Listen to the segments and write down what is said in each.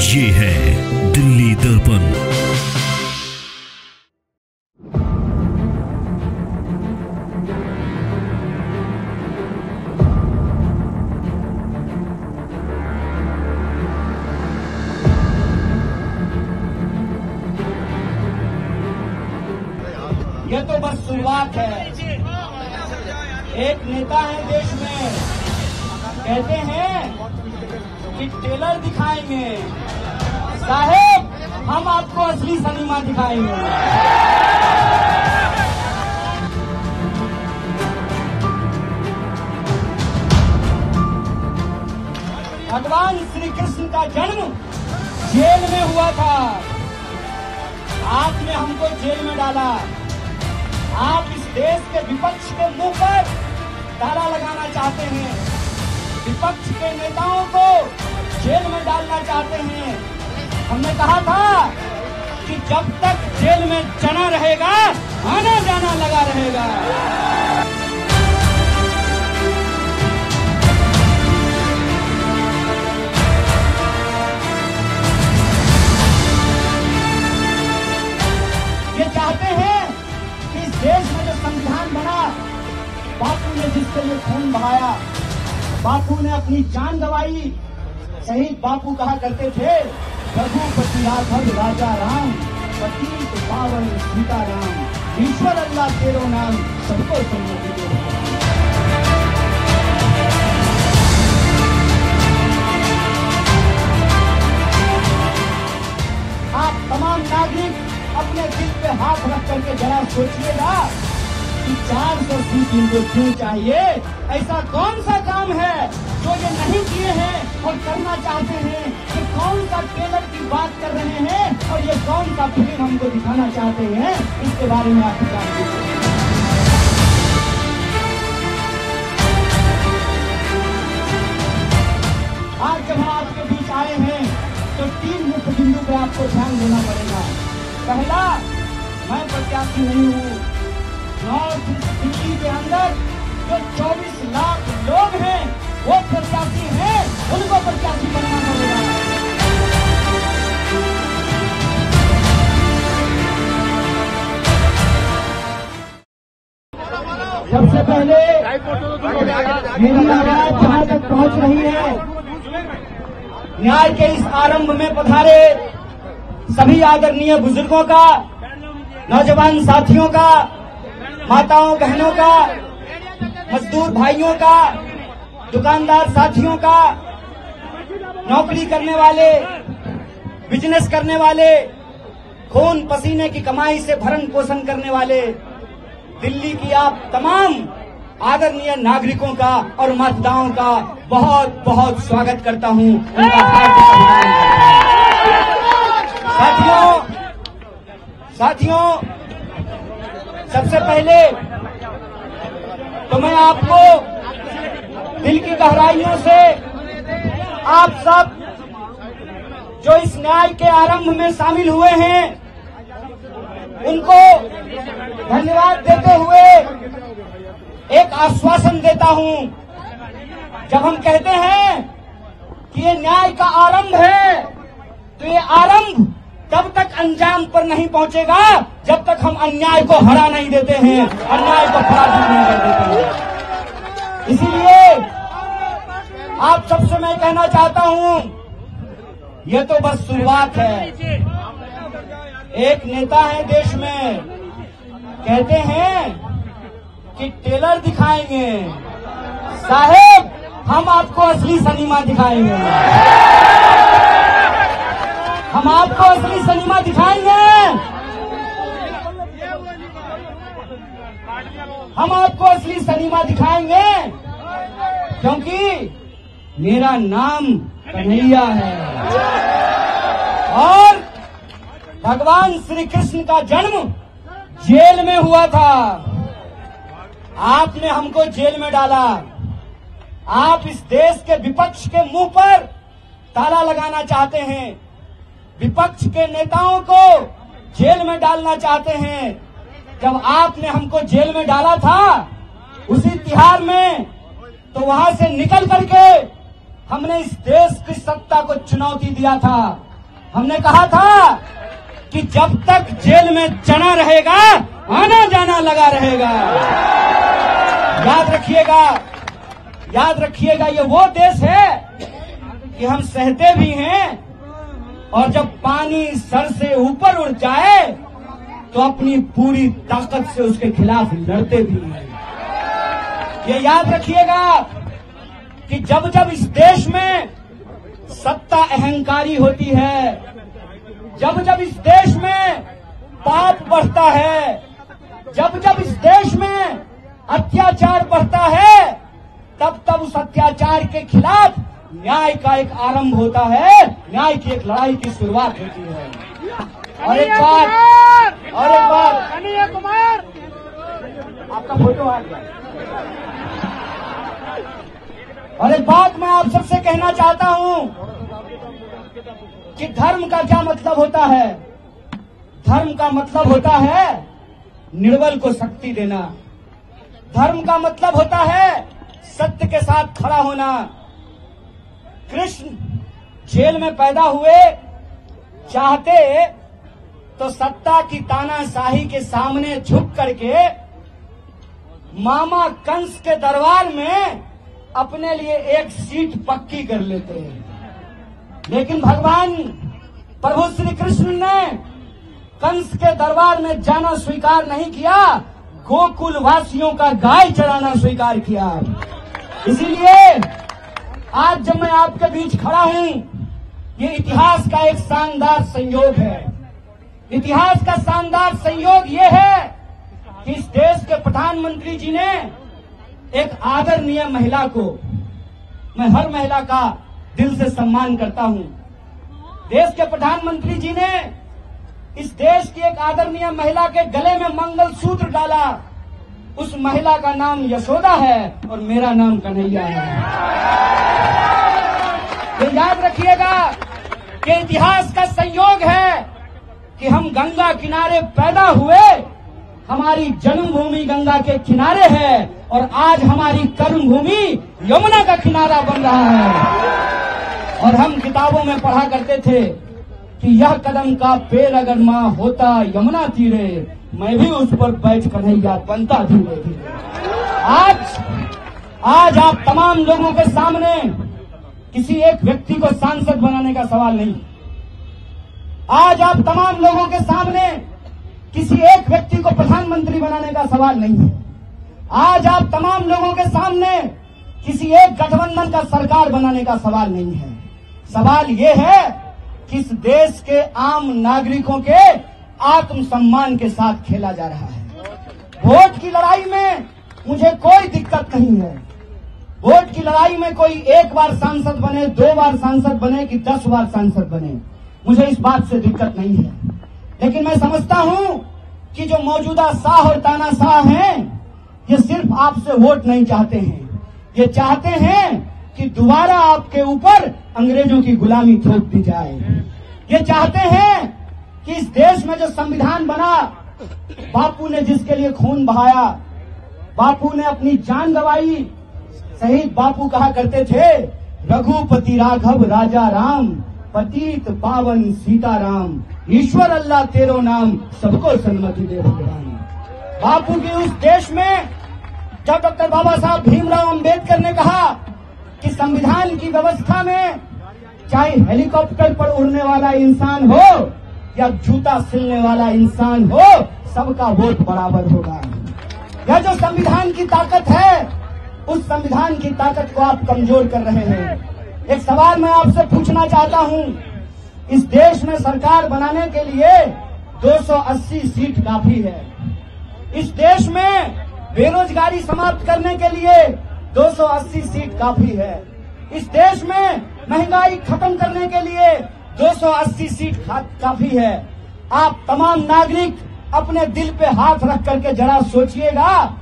ये है दिल्ली दर्पण। ये तो बस शुरुआत है। एक नेता है देश में, कहते हैं कि टेलर दिखाएंगे, साहेब हम आपको असली सिनेमा दिखाएंगे। भगवान श्री कृष्ण का जन्म जेल में हुआ था। आपने हमको जेल में डाला। आप इस देश के विपक्ष के मुंह पर ताला लगाना चाहते हैं, विपक्ष के नेताओं को जेल में डालना चाहते हैं। हमने कहा था कि जब तक जेल में चना रहेगा आना जाना लगा रहेगा। ये चाहते हैं कि इस देश में जो संविधान बना, बापू ने जिसके लिए खून बहाया, बापू ने अपनी जान गंवाई। शहीद बापू कहा करते थे, रघुपति राघव राजा राम, पतित पावन सीताराम, ईश्वर अल्लाह तेरो नाम, सबको सन्मति दो। आप तमाम नागरिक अपने दिल पे हाथ रख करके जरा सोचिएगा कि 400 सीट इनको क्यों चाहिए। ऐसा कौन सा काम है जो ये नहीं किए हैं और करना चाहते हैं? ये कौन सा टेलर की बात कर रहे हैं और ये कौन सा फिल्म हमको दिखाना चाहते हैं? इसके बारे में आप जानते हैं। आज जब हम आपके बीच आए हैं तो 3 मुख्य बिंदु पे आपको ध्यान देना पड़ेगा। पहला, मैं प्रत्याशी नहीं हूँ। नॉर्थ दिल्ली के अंदर जो 24 लाख लोग हैं वो प्रत्याशी हैं, उनको प्रत्याशी बनना पड़ेगा। सबसे पहले मेरी आवाज जहां तक पहुंच रही है, न्याय के इस आरंभ में पधारे सभी आदरणीय बुजुर्गों का, नौजवान साथियों का, माताओं बहनों का, मजदूर भाइयों का, दुकानदार साथियों का, नौकरी करने वाले, बिजनेस करने वाले, खून पसीने की कमाई से भरण पोषण करने वाले दिल्ली की आप तमाम आदरणीय नागरिकों का और मतदाताओं का बहुत बहुत स्वागत करता हूं। उनका हार्दिक अभिनंदन। साथियों, सबसे पहले तो मैं आपको दिल की गहराइयों से आप सब जो इस न्याय के आरंभ में शामिल हुए हैं उनको धन्यवाद देते हुए एक आश्वासन देता हूं। जब हम कहते हैं कि ये न्याय का आरंभ है तो ये आरंभ तब तक अंजाम पर नहीं पहुंचेगा जब तक हम अन्याय को हरा नहीं देते हैं, अन्याय को पराजित नहीं कर देते हैं। इसीलिए आप सबसे मैं कहना चाहता हूं, ये तो बस शुरुआत है। एक नेता है देश में, कहते हैं कि टेलर दिखाएंगे, साहेब हम आपको असली सिनेमा दिखाएंगे। हम आपको असली सिनेमा दिखाएंगे। हम आपको असली सिनेमा दिखाएंगे क्योंकि मेरा नाम कन्हैया है और भगवान श्री कृष्ण का जन्म जेल में हुआ था। आपने हमको जेल में डाला। आप इस देश के विपक्ष के मुंह पर ताला लगाना चाहते हैं, विपक्ष के नेताओं को जेल में डालना चाहते हैं। जब आपने हमको जेल में डाला था उसी तिहार में, तो वहां से निकल करके हमने इस देश की सत्ता को चुनौती दिया था। हमने कहा था कि जब तक जेल में चना रहेगा आना जाना लगा रहेगा। याद रखिएगा ये वो देश है कि हम सहते भी हैं और जब पानी सर से ऊपर उड़ जाए तो अपनी पूरी ताकत से उसके खिलाफ लड़ते भी हैं। ये याद रखिएगा कि जब जब इस देश में सत्ता अहंकारी होती है, जब जब इस देश में पाप बढ़ता है, जब जब इस देश में अत्याचार बढ़ता है, तब तब उस अत्याचार के खिलाफ न्याय का एक आरंभ होता है, न्याय की एक लड़ाई की शुरुआत होती है। और एक बात कन्हैया कुमार, आपका फोटो आ गया। और एक बात मैं आप सबसे कहना चाहता हूं कि धर्म का क्या मतलब होता है। धर्म का मतलब होता है निर्बल को शक्ति देना। धर्म का मतलब होता है सत्य के साथ खड़ा होना। कृष्ण जेल में पैदा हुए, चाहते तो सत्ता की तानाशाही के सामने झुक करके मामा कंस के दरबार में अपने लिए एक सीट पक्की कर लेते हैं। लेकिन भगवान प्रभु श्री कृष्ण ने कंस के दरबार में जाना स्वीकार नहीं किया, गोकुल वासियों का गाय चराना स्वीकार किया। इसीलिए आज जब मैं आपके बीच खड़ा हूं, ये इतिहास का एक शानदार संयोग है। इतिहास का शानदार संयोग ये है कि इस देश के प्रधानमंत्री जी ने एक आदरणीय महिला को, मैं हर महिला का दिल से सम्मान करता हूं, देश के प्रधानमंत्री जी ने इस देश की एक आदरणीय महिला के गले में मंगलसूत्र डाला। उस महिला का नाम यशोदा है और मेरा नाम कन्हैया है। ये याद रखिएगा कि इतिहास का संयोग है कि हम गंगा किनारे पैदा हुए, हमारी जन्मभूमि गंगा के किनारे है और आज हमारी कर्मभूमि यमुना का किनारा बन रहा है। और हम किताबों में पढ़ा करते थे कि यह कदम का पेड़ अगर माँ होता यमुना तीरे, मैं भी उस पर बैठ कन्हैया बनता धीरे धीरे। आज आप तमाम लोगों के सामने किसी एक व्यक्ति को सांसद बनाने का सवाल नहीं। आज आप तमाम लोगों के सामने किसी एक व्यक्ति को प्रधानमंत्री बनाने का सवाल नहीं है। आज आप तमाम लोगों के सामने किसी एक गठबंधन का सरकार बनाने का सवाल नहीं है। सवाल ये है कि इस देश के आम नागरिकों के आत्मसम्मान के साथ खेला जा रहा है। वोट की लड़ाई में मुझे कोई दिक्कत नहीं है। वोट की लड़ाई में कोई एक बार सांसद बने, 2 बार सांसद बने कि 10 बार सांसद बने, मुझे इस बात से दिक्कत नहीं है। लेकिन मैं समझता हूं कि जो मौजूदा शाह और तानाशाह हैं, ये सिर्फ आपसे वोट नहीं चाहते हैं, ये चाहते हैं कि दोबारा आपके ऊपर अंग्रेजों की गुलामी थोप दी जाए। ये चाहते हैं कि इस देश में जो संविधान बना, बापू ने जिसके लिए खून बहाया, बापू ने अपनी जान गंवाई, शहीद बापू कहा करते थे, रघुपति राघव राजा राम, पतित पावन सीताराम, ईश्वर अल्लाह तेरो नाम, सबको सन्मति दे भगवान। बापू के उस देश में जब डॉक्टर बाबा साहब भीमराव अंबेडकर ने कहा कि संविधान की व्यवस्था में चाहे हेलीकॉप्टर पर उड़ने वाला इंसान हो या जूता सिलने वाला इंसान हो, सबका वोट बराबर होगा। यह जो संविधान की ताकत है, उस संविधान की ताकत को आप कमजोर कर रहे हैं। एक सवाल मैं आपसे पूछना चाहता हूं, इस देश में सरकार बनाने के लिए 280 सीट काफी है। इस देश में बेरोजगारी समाप्त करने के लिए 280 सीट काफी है। इस देश में महंगाई खत्म करने के लिए 280 सीट काफी है। आप तमाम नागरिक अपने दिल पे हाथ रख करके जरा सोचिएगा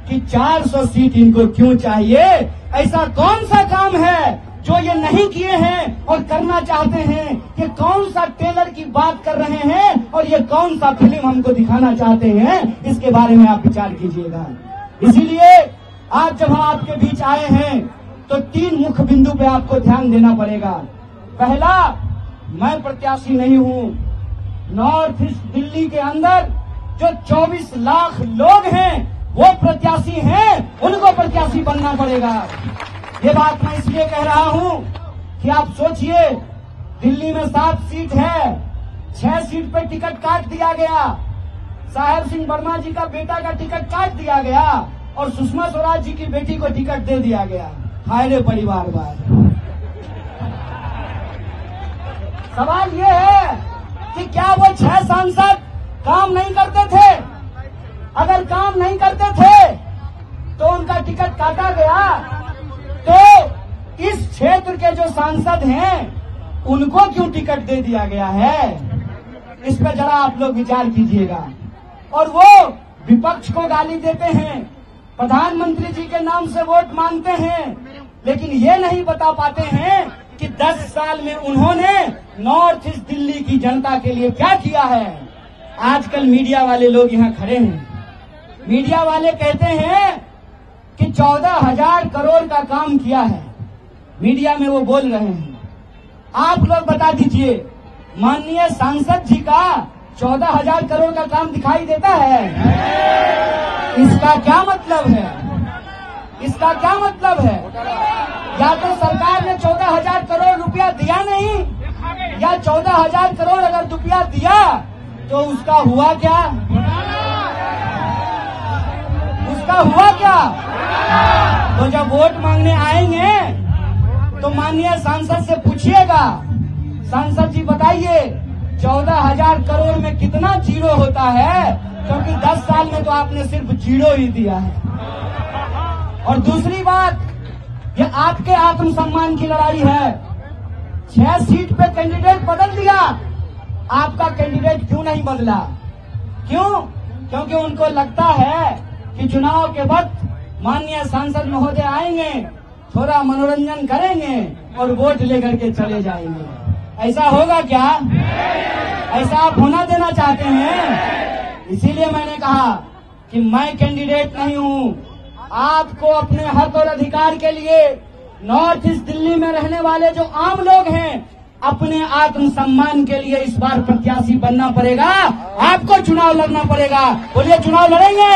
कि 400 सीट इनको क्यों चाहिए। ऐसा कौन सा काम है जो ये नहीं किए हैं और करना चाहते हैं? ये कौन सा टेलर की बात कर रहे हैं और ये कौन सा फिल्म हमको दिखाना चाहते हैं? इसके बारे में आप विचार कीजिएगा। इसीलिए आज जब हम आपके बीच आए हैं तो 3 मुख्य बिंदु पे आपको ध्यान देना पड़ेगा। पहला, मैं प्रत्याशी नहीं हूं। नॉर्थ ईस्ट दिल्ली के अंदर जो 24 लाख लोग हैं वो प्रत्याशी हैं, उनको प्रत्याशी बनना पड़ेगा। ये बात मैं इसलिए कह रहा हूं कि आप सोचिए, दिल्ली में 7 सीट है, 6 सीट पे टिकट काट दिया गया। साहेब सिंह वर्मा जी का बेटा का टिकट काट दिया गया और सुषमा स्वराज जी की बेटी को टिकट दे दिया गया। हाय रे परिवारवाद। सवाल ये है कि क्या वो 6 सांसद काम नहीं करते थे? अगर काम नहीं करते थे तो उनका टिकट काटा गया, तो इस क्षेत्र के जो सांसद हैं उनको क्यों टिकट दे दिया गया है? इस पर जरा आप लोग विचार कीजिएगा। और वो विपक्ष को गाली देते हैं, प्रधानमंत्री जी के नाम से वोट मांगते हैं, लेकिन ये नहीं बता पाते हैं कि 10 साल में उन्होंने नॉर्थ ईस्ट दिल्ली की जनता के लिए क्या किया है। आजकल मीडिया वाले लोग यहाँ खड़े हैं, मीडिया वाले कहते हैं कि 14,000 करोड़ का काम किया है। मीडिया में वो बोल रहे हैं। आप लोग बता दीजिए, माननीय सांसद जी का 14,000 करोड़ का काम दिखाई देता है? इसका क्या मतलब है? इसका क्या मतलब है? या तो सरकार ने 14,000 करोड़ रुपया दिया नहीं, या 14,000 करोड़ अगर रुपया दिया तो उसका हुआ क्या? उसका हुआ क्या? तो जब वोट मांगने आएंगे तो माननीय सांसद से पूछिएगा, सांसद जी बताइए 14,000 करोड़ में कितना जीरो होता है, क्योंकि 10 साल में तो आपने सिर्फ जीरो ही दिया है। और दूसरी बात, ये आपके आत्मसम्मान की लड़ाई है। 6 सीट पे कैंडिडेट बदल दिया, आपका कैंडिडेट क्यों नहीं बदला? क्यों? क्योंकि उनको लगता है कि चुनाव के वक्त माननीय सांसद महोदय आएंगे, थोड़ा मनोरंजन करेंगे और वोट लेकर के चले जाएंगे। ऐसा होगा क्या? ऐसा आप होना देना चाहते हैं? इसीलिए मैंने कहा कि मैं कैंडिडेट नहीं हूं। आपको अपने हक और अधिकार के लिए नॉर्थ ईस्ट दिल्ली में रहने वाले जो आम लोग हैं, अपने आत्मसम्मान के लिए इस बार प्रत्याशी बनना पड़ेगा। आपको चुनाव लड़ना पड़ेगा। बोलिए, चुनाव लड़ेंगे?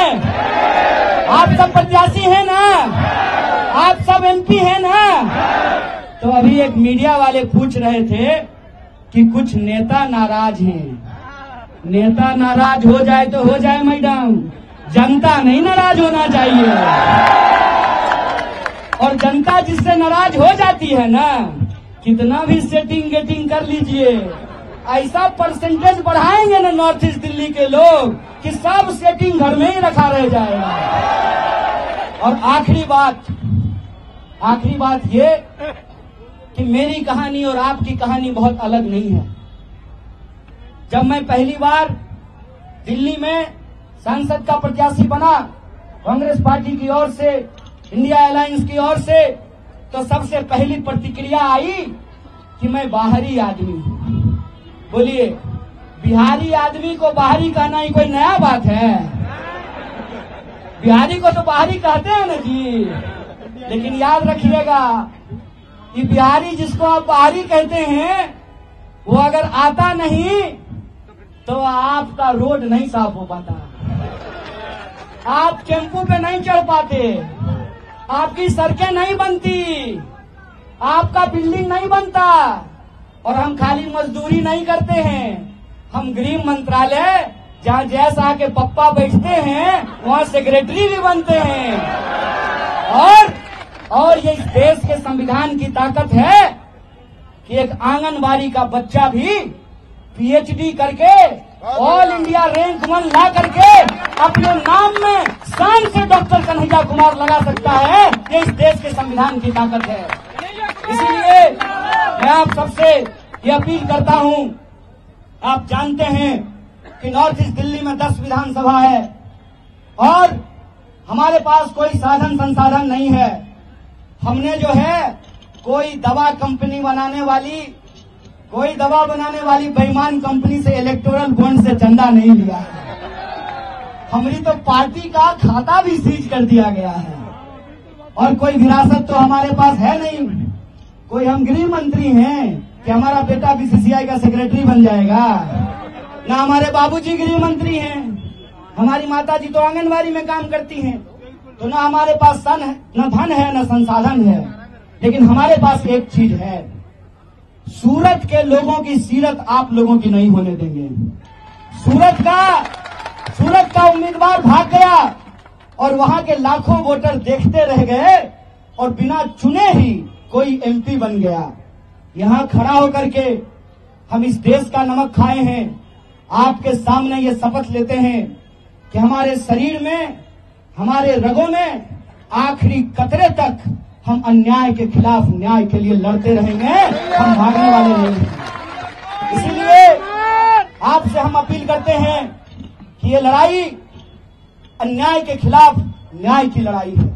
आप सब प्रत्याशी हैं ना? आप सब एमपी हैं ना? तो अभी एक मीडिया वाले पूछ रहे थे कि कुछ नेता नाराज हैं। नेता नाराज हो जाए तो हो जाए मैडम, जनता नहीं नाराज होना चाहिए। और जनता जिससे नाराज हो जाती है ना, कितना भी सेटिंग गेटिंग कर लीजिए, ऐसा परसेंटेज बढ़ाएंगे ना नॉर्थ ईस्ट दिल्ली के लोग कि सब सेटिंग घर में ही रखा रह जाएगा। और आखिरी बात ये कि मेरी कहानी और आपकी कहानी बहुत अलग नहीं है। जब मैं पहली बार दिल्ली में सांसद का प्रत्याशी बना, कांग्रेस पार्टी की ओर से, इंडिया अलायंस की ओर से, तो सबसे पहली प्रतिक्रिया आई कि मैं बाहरी आदमी हूं। बोलिए, बिहारी आदमी को बाहरी कहना ही कोई नया बात है? बिहारी को तो बाहरी कहते हैं ना जी। लेकिन याद रखिएगा, ये बिहारी जिसको आप बाहरी कहते हैं, वो अगर आता नहीं तो आपका रोड नहीं साफ हो पाता, आप टेम्पू पे नहीं चढ़ पाते, आपकी सड़कें नहीं बनती, आपका बिल्डिंग नहीं बनता। और हम खाली मजदूरी नहीं करते हैं, हम गृह मंत्रालय जहाँ जय शाह के पप्पा बैठते हैं वहाँ सेक्रेटरी भी बनते हैं। और ये इस देश के संविधान की ताकत है कि एक आंगनबाड़ी का बच्चा भी पीएचडी करके ऑल इंडिया रैंक 1 ला करके अपने नाम में शान से डॉक्टर कन्हैया कुमार लगा सकता है। ये इस देश के संविधान की ताकत है। इसीलिए मैं आप सबसे ये अपील करता हूं, आप जानते हैं कि नॉर्थ ईस्ट दिल्ली में 10 विधानसभा है और हमारे पास कोई साधन संसाधन नहीं है। हमने जो है कोई दवा बनाने वाली बेईमान कंपनी से इलेक्टोरल बॉन्ड से चंदा नहीं लिया है। हमारी तो पार्टी का खाता भी सीज कर दिया गया है और कोई विरासत तो हमारे पास है नहीं। कोई हम गृह मंत्री हैं, कि हमारा बेटा बीसीसीआई का सेक्रेटरी बन जाएगा, ना हमारे बाबूजी गृह मंत्री हैं, हमारी माताजी तो आंगनबाड़ी में काम करती हैं, तो ना हमारे पास न धन है न संसाधन है, लेकिन हमारे पास एक चीज है, सूरत के लोगों की सीरत आप लोगों की नहीं होने देंगे। सूरत का उम्मीदवार भाग गया और वहां के लाखों वोटर देखते रह गए और बिना चुने ही कोई एमपी बन गया। यहां खड़ा होकर के हम इस देश का नमक खाए हैं, आपके सामने ये शपथ लेते हैं कि हमारे शरीर में, हमारे रगों में आखिरी कतरे तक हम अन्याय के खिलाफ न्याय के लिए लड़ते रहेंगे, हम भागने वाले नहीं हैं। इसीलिए आपसे हम अपील करते हैं कि ये लड़ाई अन्याय के खिलाफ न्याय की लड़ाई है,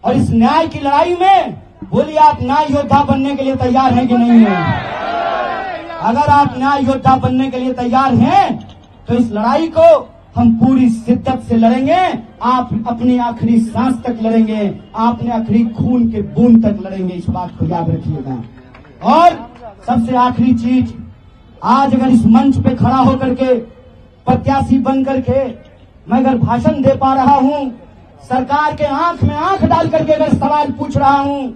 और इस न्याय की लड़ाई में बोलिए आप न्याय योद्धा बनने के लिए तैयार हैं कि नहीं हैं? अगर आप न्याय योद्धा बनने के लिए तैयार हैं तो इस लड़ाई को हम पूरी शिद्दत से लड़ेंगे, आप अपनी आखिरी सांस तक लड़ेंगे, आपने आखिरी खून के बूंद तक लड़ेंगे, इस बात को याद रखिएगा। और सबसे आखिरी चीज, आज अगर इस मंच पे खड़ा होकर के प्रत्याशी बन करके मैं अगर भाषण दे पा रहा हूं, सरकार के आंख में आंख डाल करके अगर सवाल पूछ रहा हूं,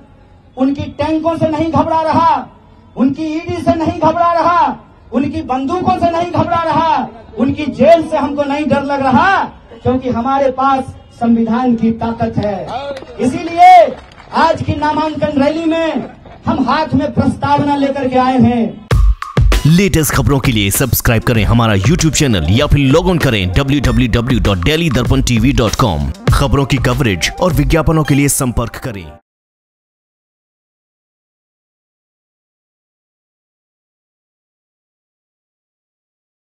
उनकी टैंकों से नहीं घबरा रहा, उनकी ईडी से नहीं घबरा रहा, उनकी बंदूकों से नहीं घबरा रहा, उनकी जेल से हमको नहीं डर लग रहा, क्योंकि हमारे पास संविधान की ताकत है। इसीलिए आज की नामांकन रैली में हम हाथ में प्रस्तावना लेकर के आए हैं। लेटेस्ट खबरों के लिए सब्सक्राइब करें हमारा YouTube चैनल या फिर लॉग ऑन करें www.delhidarpantv.com। खबरों की कवरेज और विज्ञापनों के लिए संपर्क करें।